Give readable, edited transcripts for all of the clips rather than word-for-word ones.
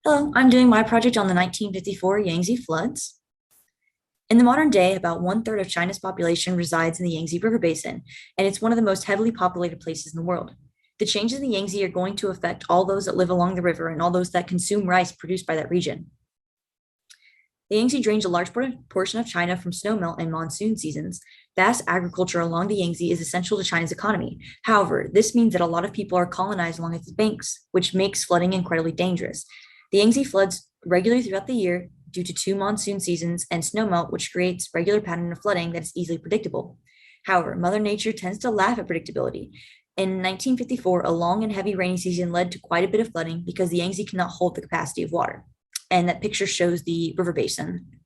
Hello, I'm doing my project on the 1954 Yangtze Floods. In the modern day, about one-third of China's population resides in the Yangtze River Basin, and it's one of the most heavily populated places in the world. The changes in the Yangtze are going to affect all those that live along the river and all those that consume rice produced by that region. The Yangtze drains a large portion of China from snowmelt and monsoon seasons. Vast agriculture along the Yangtze is essential to China's economy. However, this means that a lot of people are colonized along its banks, which makes flooding incredibly dangerous. The Yangtze floods regularly throughout the year due to two monsoon seasons and snowmelt, which creates regular pattern of flooding that is easily predictable. However, Mother Nature tends to laugh at predictability. In 1954, a long and heavy rainy season led to quite a bit of flooding because the Yangtze cannot hold the capacity of water. And that picture shows the river basin.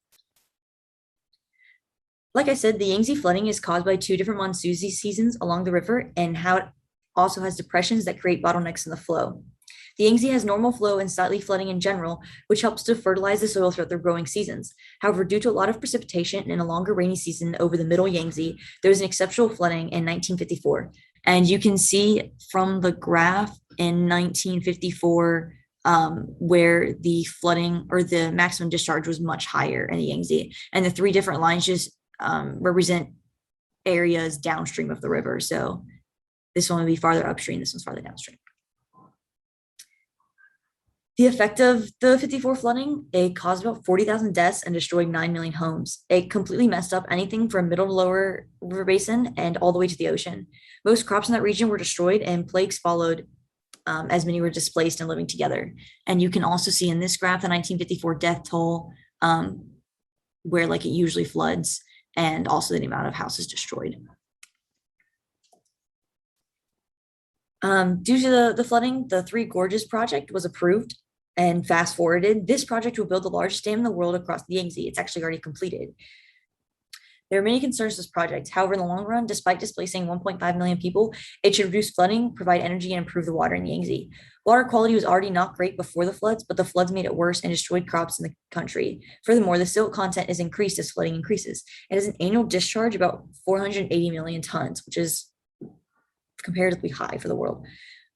Like I said, the Yangtze flooding is caused by two different monsoon seasons along the river and how it also has depressions that create bottlenecks in the flow. The Yangtze has normal flow and slightly flooding in general, which helps to fertilize the soil throughout the growing seasons. However, due to a lot of precipitation and a longer rainy season over the middle Yangtze, there was an exceptional flooding in 1954. And you can see from the graph in 1954 where the flooding or the maximum discharge was much higher in the Yangtze. And the three different lines just represent areas downstream of the river. So this one would be farther upstream, this one's farther downstream. The effect of the 54 flooding, it caused about 40,000 deaths and destroyed 9 million homes. It completely messed up anything from middle to lower river basin and all the way to the ocean. Most crops in that region were destroyed and plagues followed as many were displaced and living together. And you can also see in this graph the 1954 death toll where like it usually floods and also the amount of houses destroyed. Due to the flooding, the Three Gorges project was approved and fast forwarded. This project will build the largest dam in the world across the Yangtze. It's actually already completed. There are many concerns with this project. However, in the long run, despite displacing 1.5 million people, it should reduce flooding, provide energy, and improve the water in the Yangtze. Water quality was already not great before the floods, but the floods made it worse and destroyed crops in the country. Furthermore, the silt content is increased as flooding increases. It has an annual discharge of about 480 million tons, which is comparatively high for the world.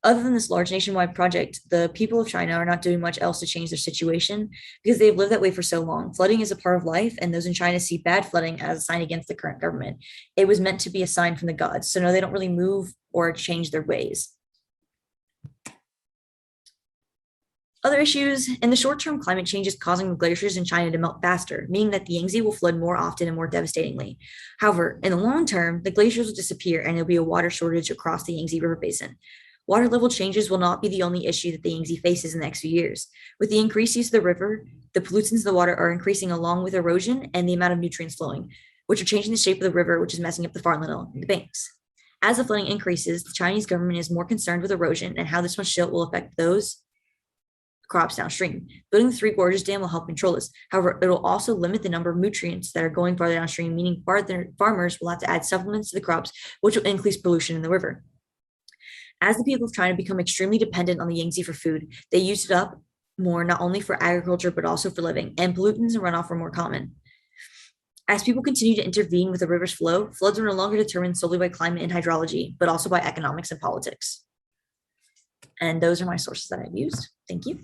Other than this large nationwide project, the people of China are not doing much else to change their situation because they've lived that way for so long. Flooding is a part of life, and those in China see bad flooding as a sign against the current government. It was meant to be a sign from the gods, so no, they don't really move or change their ways. Other issues, in the short term, climate change is causing the glaciers in China to melt faster, meaning that the Yangtze will flood more often and more devastatingly. However, in the long term, the glaciers will disappear and there'll be a water shortage across the Yangtze River Basin. Water level changes will not be the only issue that the Yangtze faces in the next few years. With the increased use of the river, the pollutants in the water are increasing along with erosion and the amount of nutrients flowing, which are changing the shape of the river, which is messing up the farmland along the banks. As the flooding increases, the Chinese government is more concerned with erosion and how this much silt will affect those crops downstream. Building the Three Gorges Dam will help control this. However, it will also limit the number of nutrients that are going farther downstream, meaning farmers will have to add supplements to the crops, which will increase pollution in the river. As the people of China become extremely dependent on the Yangtze for food, they use it up more, not only for agriculture, but also for living, and pollutants and runoff are more common. As people continue to intervene with the river's flow, floods are no longer determined solely by climate and hydrology, but also by economics and politics. And those are my sources that I've used. Thank you.